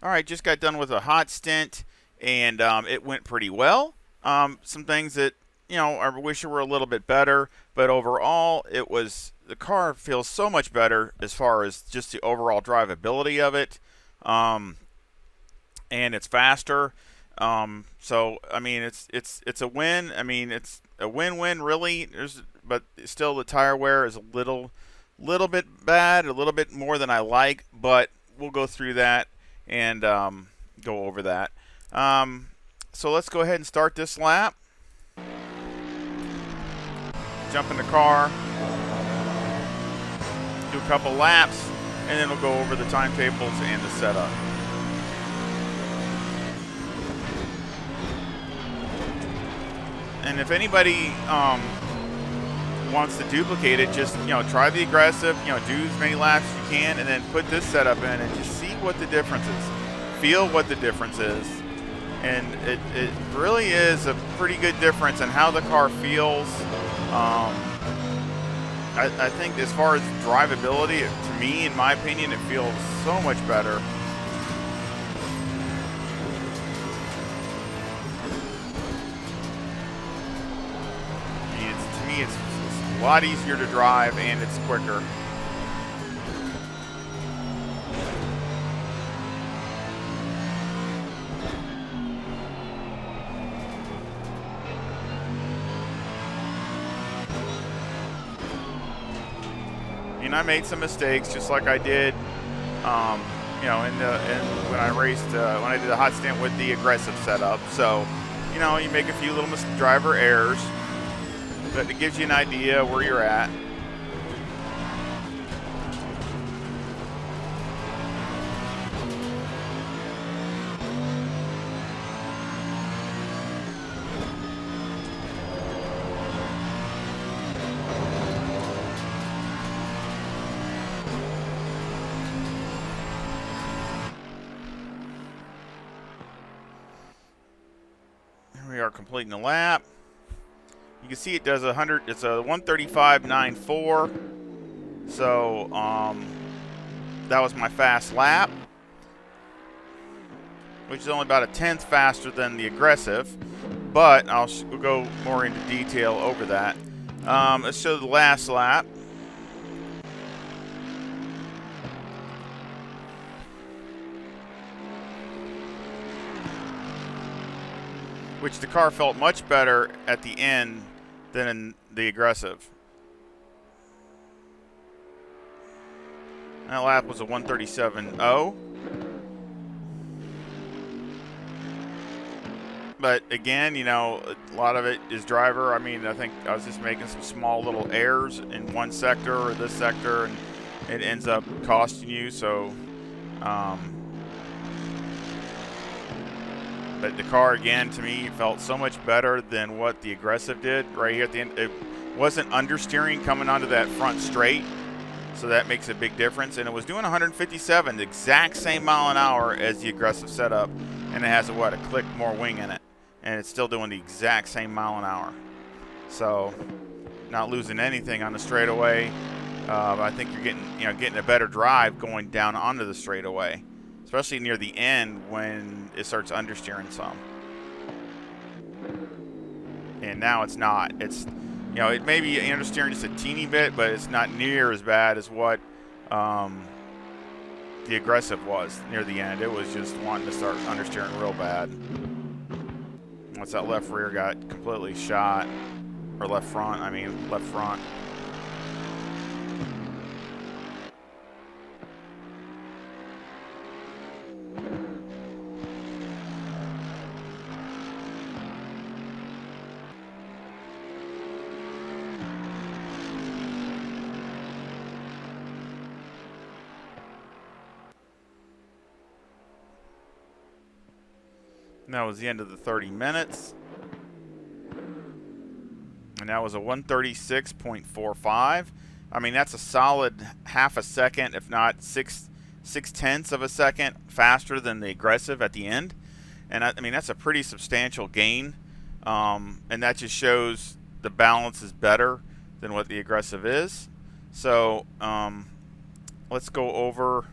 All right, just got done with a hot stint, and it went pretty well. Some things that I wish it were a little bit better, but overall, the car feels so much better as far as just the overall drivability of it, um, and it's faster. So I mean, it's a win. I mean, it's a win-win really. But still, the tire wear is a little bit bad, a little bit more than I like, but we'll go through that and go over that. Um, so let's go ahead and start this lap. Jump in the car, do a couple laps, and then we'll go over the timetables and the setup. And if anybody wants to duplicate it, just try the aggressive, do as many laps as you can, and then put this setup in and just see what the difference is. Feel what the difference is, and it really is a pretty good difference in how the car feels. I think as far as drivability, to me, in my opinion, it feels so much better. To me, it's a lot easier to drive and it's quicker. And I made some mistakes, just like I did, when I did a hot stint with the aggressive setup. So, you make a few little driver errors, but it gives you an idea where you're at. We are completing the lap. You can see it does 100. It's a 135.94. So that was my fast lap, which is only about a tenth faster than the aggressive. But we'll go more into detail over that. Let's show the last lap. Which the car felt much better at the end than in the aggressive. That lap was a 137.0. But again, a lot of it is driver. I mean, I think I was just making some small little errors in one sector or this sector, and it ends up costing you. So, but the car, again, to me, felt so much better than what the aggressive did right here at the end. It wasn't understeering coming onto that front straight, so that makes a big difference. And it was doing 157, the exact same mile an hour as the aggressive setup, and it has a click more wing in it, and it's still doing the exact same mile an hour. So, not losing anything on the straightaway. I think you're getting a better drive going down onto the straightaway, especially near the end when it starts understeering some. And now it's not. It may be understeering just a teeny bit, but it's not near as bad as what the aggressive was near the end. It was just wanting to start understeering real bad. Once that left rear got completely shot, or left front. And that was the end of the 30 minutes. And that was a 136.45. I mean, that's a solid half a second, if not six tenths of a second faster than the aggressive at the end. And I mean, that's a pretty substantial gain. And that just shows the balance is better than what the aggressive is. So let's go over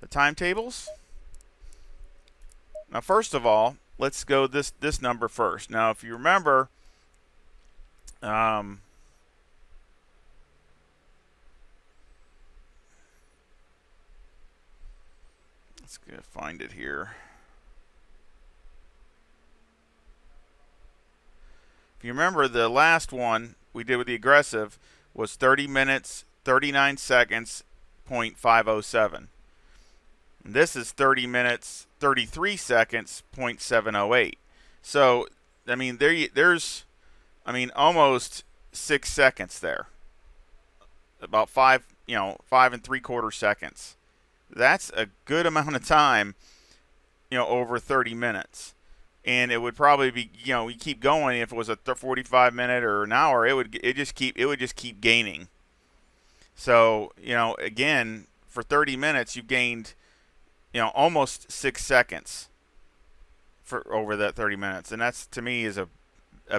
the timetables. Now, first of all, let's go this number first. Now, if you remember, let's go find it here. If you remember, the last one we did with the aggressive was 30 minutes, 39 seconds, 0.507. This is 30 minutes, 33 seconds, 0.708. So, I mean, there's almost 6 seconds there. About 5.75 seconds. That's a good amount of time, over 30 minutes. And it would probably be, we keep going. If it was a 45 minute or an hour, it would just keep gaining. So, again, for 30 minutes, you gained, almost 6 seconds for over that 30 minutes, and that's, to me, is a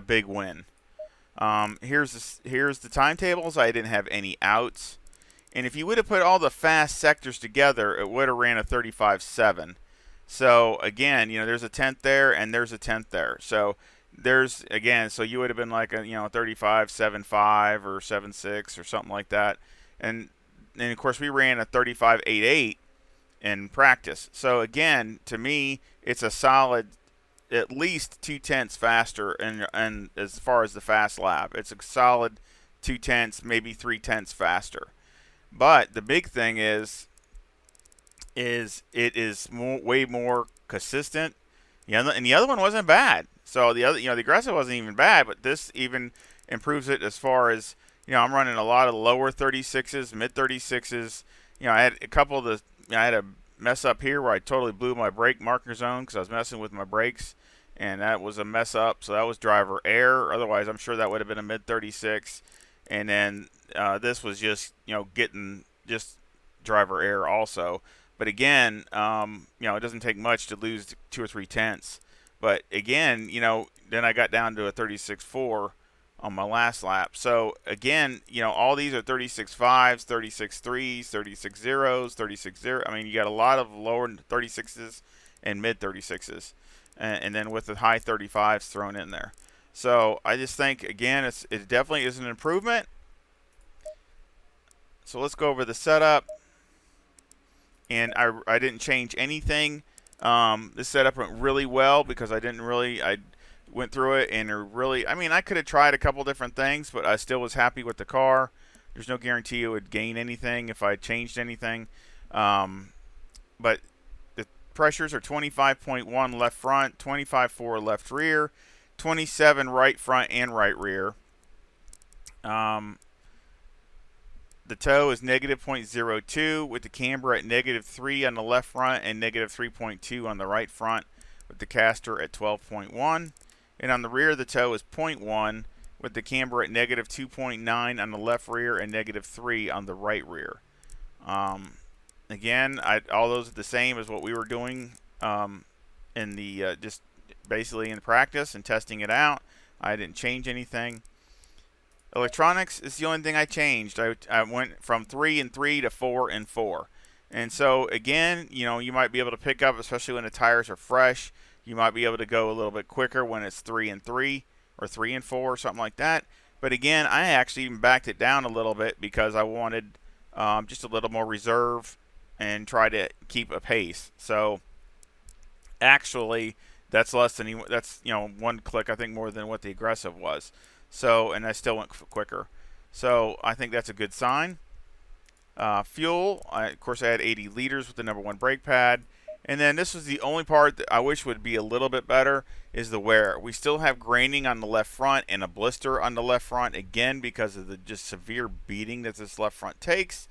big win. Here's the timetables. I didn't have any outs, and if you would have put all the fast sectors together, it would have ran a 35.7. So again, there's a tenth there, and there's a tenth there. So so you would have been like a 35.75 or 7.6 or something like that, and of course we ran a 35.88 in practice. So again, to me, it's a solid at least 0.2 faster, and as far as the fast lap, it's a solid 0.2, maybe 0.3 faster. But the big thing is it is way more consistent. And the other one wasn't bad. So the aggressive wasn't even bad, but this even improves it as far as, I'm running a lot of lower 36s, mid 36s. I had a couple of I had a mess up here where I totally blew my brake marker zone because I was messing with my brakes, and that was a mess up. So that was driver error. Otherwise, I'm sure that would have been a mid 36. And then this was just, getting just driver error also. But again, it doesn't take much to lose 2 or 3 tenths. But again, then I got down to a 36.4 on my last lap. So again, all these are 36.5s, 36.3s, 36.0s, 36.0. I mean, you got a lot of lower 36s and mid 36s, and then with the high 35s thrown in there. So I just think, again, it definitely is an improvement. So let's go over the setup. And I didn't change anything. This setup went really well because I went through it, and I could have tried a couple different things, but I still was happy with the car. There's no guarantee it would gain anything if I changed anything. But the pressures are 25.1 left front, 25.4 left rear, 27 right front and right rear. The toe is negative 0.02 with the camber at negative 3 on the left front and negative 3.2 on the right front, with the caster at 12.1. And on the rear, the toe is 0.1 with the camber at negative 2.9 on the left rear and negative 3 on the right rear. Again, all those are the same as what we were doing in the just basically in practice and testing it out. I didn't change anything. Electronics is the only thing I changed. I went from 3 and 3 to 4 and 4. And so, again, you might be able to pick up, especially when the tires are fresh. You might be able to go a little bit quicker when it's 3 and 3 or 3 and 4 or something like that. But, again, I actually even backed it down a little bit because I wanted just a little more reserve and try to keep a pace. So, actually, that's one click, I think, more than what the aggressive was. So, and I still went quicker. So, I think that's a good sign. Fuel, of course, I had 80 liters with the number 1 brake pad. And then this was the only part that I wish would be a little bit better is the wear. We still have graining on the left front and a blister on the left front, again, because of the just severe beating that this left front takes.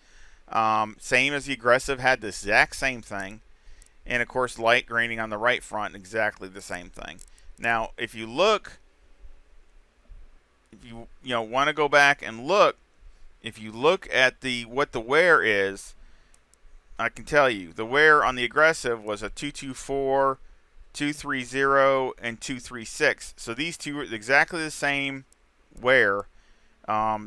Same as the aggressive, had the exact same thing. And, of course, light graining on the right front, exactly the same thing. Now, if you look... If you want to go back and look, if you look at what the wear is, I can tell you the wear on the aggressive was a 224, 230, and 236. So these two are exactly the same wear.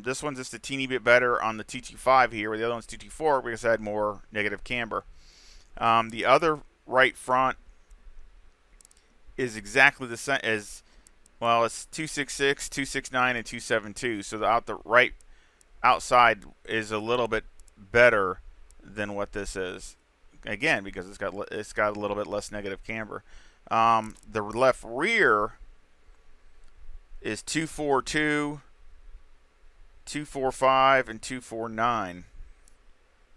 This one's just a teeny bit better on the 225 here, where the other one's 224 because I had more negative camber. The other right front is exactly the same as, well, it's 266, 269, and 272. So the right outside is a little bit better than what this is. Again, because it's got a little bit less negative camber. The left rear is 242, 245, and 249.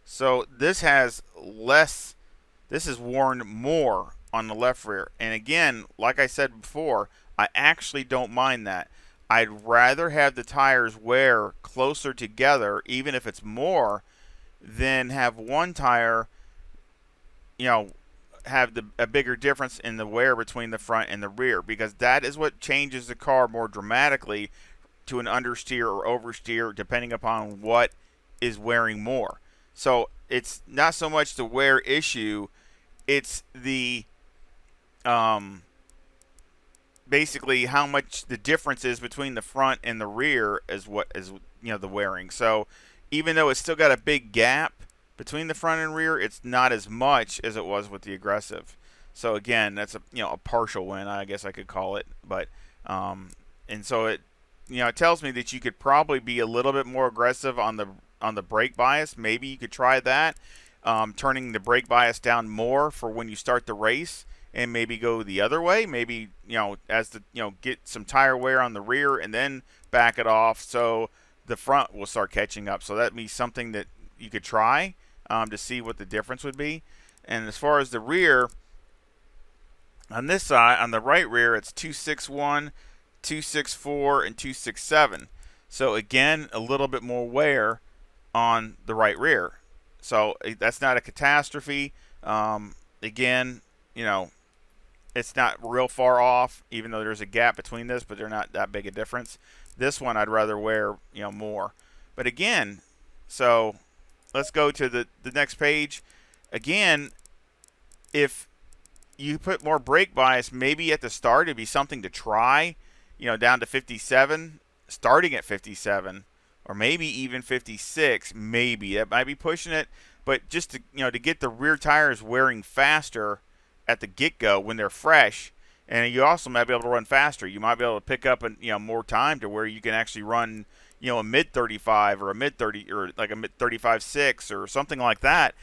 So this has less. This is worn more on the left rear. And again, like I said before, I actually don't mind that. I'd rather have the tires wear closer together, even if it's more, than have one tire, have a bigger difference in the wear between the front and the rear, because that is what changes the car more dramatically to an understeer or oversteer, depending upon what is wearing more. So it's not so much the wear issue, it's the basically how much the difference is between the front and the rear is what is the wearing. So even though it's still got a big gap between the front and rear, it's not as much as it was with the aggressive. So again, that's a partial win, I guess I could call it. But and so it tells me that you could probably be a little bit more aggressive on the brake bias. Maybe you could try that, turning the brake bias down more for when you start the race, and maybe go the other way. Maybe as the get some tire wear on the rear and then back it off, so the front will start catching up. So that'd be something that you could try to see what the difference would be. And as far as the rear, on this side, on the right rear, it's 261, 264, and 267. So again, a little bit more wear on the right rear. So that's not a catastrophe. Again, it's not real far off, even though there's a gap between this, but they're not that big a difference. This one I'd rather wear, more. But again, so let's go to the next page. Again, if you put more brake bias, maybe at the start it'd be something to try, down to 57, starting at 57, or maybe even 56. Maybe that might be pushing it, but just to get the rear tires wearing faster at the get-go when they're fresh, and you also might be able to run faster. You might be able to pick up more time to where you can actually run a mid 35 or a mid 30 or like a mid 35.6 or something like that,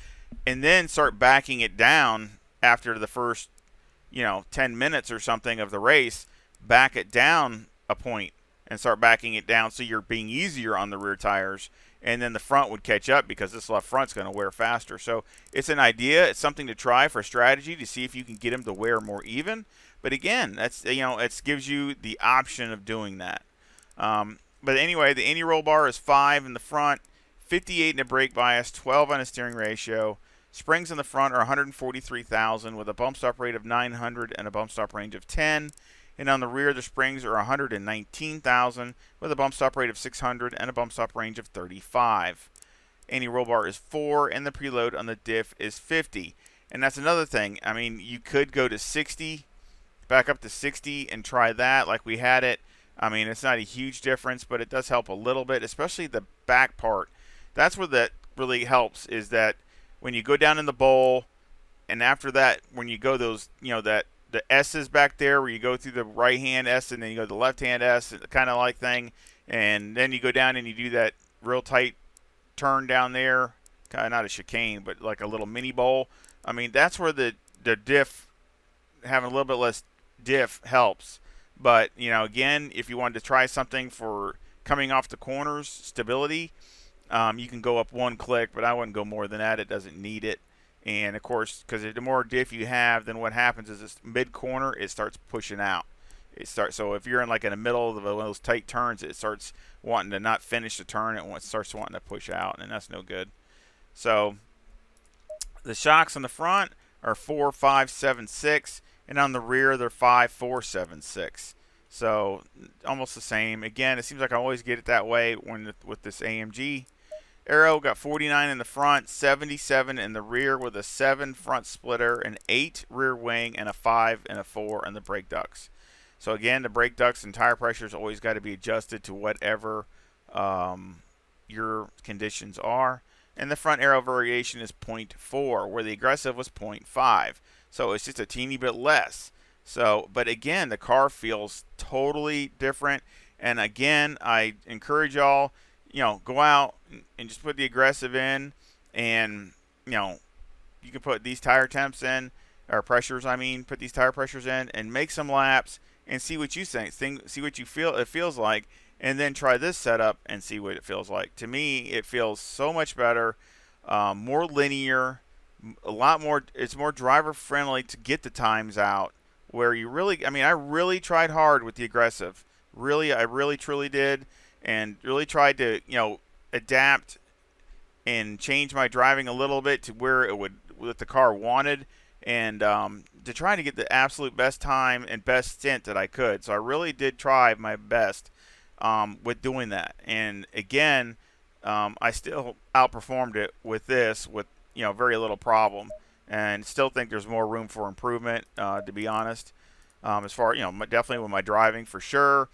and then start backing it down after the first 10 minutes or something of the race. Back it down a point and start backing it down so you're being easier on the rear tires, and then the front would catch up because this left front's going to wear faster. So it's an idea. It's something to try for strategy to see if you can get them to wear more even. But again, that's it gives you the option of doing that. But anyway, the Indy roll bar is 5 in the front, 58 in the brake bias, 12 on a steering ratio. Springs in the front are 143,000 with a bump stop rate of 900 and a bump stop range of 10. And on the rear, the springs are 119,000 with a bump stop rate of 600 and a bump stop range of 35. Andy roll bar is 4, and the preload on the diff is 50. And that's another thing. I mean, you could go to 60, back up to 60, and try that like we had it. I mean, it's not a huge difference, but it does help a little bit, especially the back part. That's where that really helps, is that when you go down in the bowl, and after that, when you go those, that the S's back there where you go through the right-hand S and then you go to the left-hand S, kind of like thing, and then you go down and you do that real tight turn down there, kind of not a chicane, but like a little mini bowl. I mean, that's where the diff, having a little bit less diff helps. But, again, if you wanted to try something for coming off the corners, stability, you can go up one click, but I wouldn't go more than that. It doesn't need it. And, of course, because the more diff you have, then what happens is this mid-corner, it starts pushing out. So if you're in the middle of one of those tight turns, it starts wanting to not finish the turn. It starts wanting to push out, and that's no good. So the shocks on the front are 4, 5, 7, 6, and on the rear they're 5, 4, 7, 6. So almost the same. Again, it seems like I always get it that way with this AMG. Aero got 49 in the front, 77 in the rear with a 7 front splitter, an 8 rear wing, and a 5 and a 4 on the brake ducts. So again, the brake ducts and tire pressures always got to be adjusted to whatever your conditions are. and the front aero variation is 0.4, where the aggressive was 0.5. So it's just a teeny bit less. So, but again, the car feels totally different. And again, I encourage y'all, go out and just put the aggressive in, and you can put these tire temps in, or pressures. I mean, put these tire pressures in and make some laps and see what you think. See what you feel it feels like, and then try this setup and see what it feels like. To me, it feels so much better, more linear, a lot more. It's more driver friendly to get the times out. Where you really, I really tried hard with the aggressive. Really, I really truly did, and really tried to adapt and change my driving a little bit to where it would, what the car wanted, and to try to get the absolute best time and best stint that I could. So I really did try my best with doing that. And again, I still outperformed it with this with very little problem, and still think there's more room for improvement, to be honest. As far definitely with my driving for sure.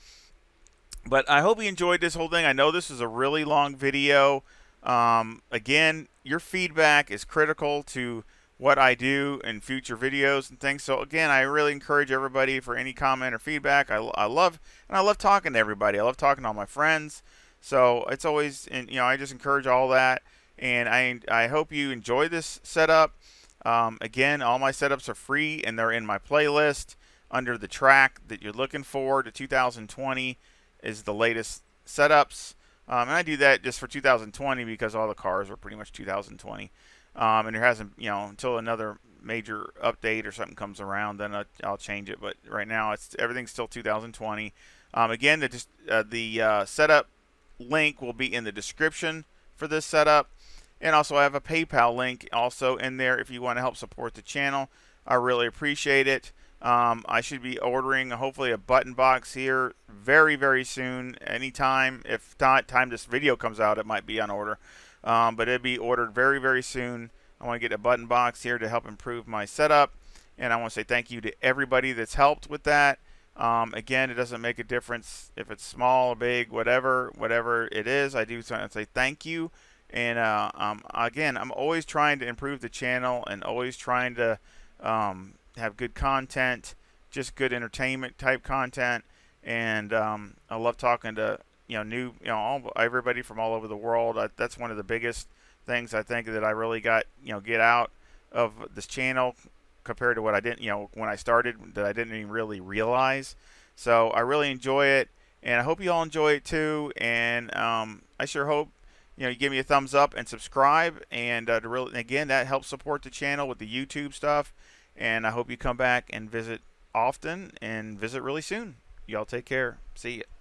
But I hope you enjoyed this whole thing. I know this is a really long video. Again, your feedback is critical to what I do in future videos and things. So again, I really encourage everybody for any comment or feedback. I love talking to everybody. I love talking to all my friends. So it's always, and I just encourage all that. And I hope you enjoy this setup. Again, all my setups are free and they're in my playlist under the track that you're looking for. The 2020 is the latest setups. And I do that just for 2020 because all the cars are pretty much 2020. And there hasn't, until another major update or something comes around, then I'll change it. But right now, everything's still 2020. Again, the setup link will be in the description for this setup. And also, I have a PayPal link also in there if you want to help support the channel. I really appreciate it. I should be ordering hopefully a button box here very, very soon. Anytime. If not, time this video comes out, it might be on order. But it'll be ordered very, very soon. I want to get a button box here to help improve my setup. And I want to say thank you to everybody that's helped with that. Again, it doesn't make a difference if it's small or big, whatever it is. I do say thank you. And again, I'm always trying to improve the channel and always trying to have good content, just good entertainment type content. And I love talking to everybody from all over the world. That's one of the biggest things I think that I really got get out of this channel compared to what I didn't when I started, that I didn't even really realize. So I really enjoy it, and I hope you all enjoy it too. And I sure hope you give me a thumbs up and subscribe, and again, that helps support the channel with the YouTube stuff. And I hope you come back and visit often and visit really soon. Y'all take care. See ya.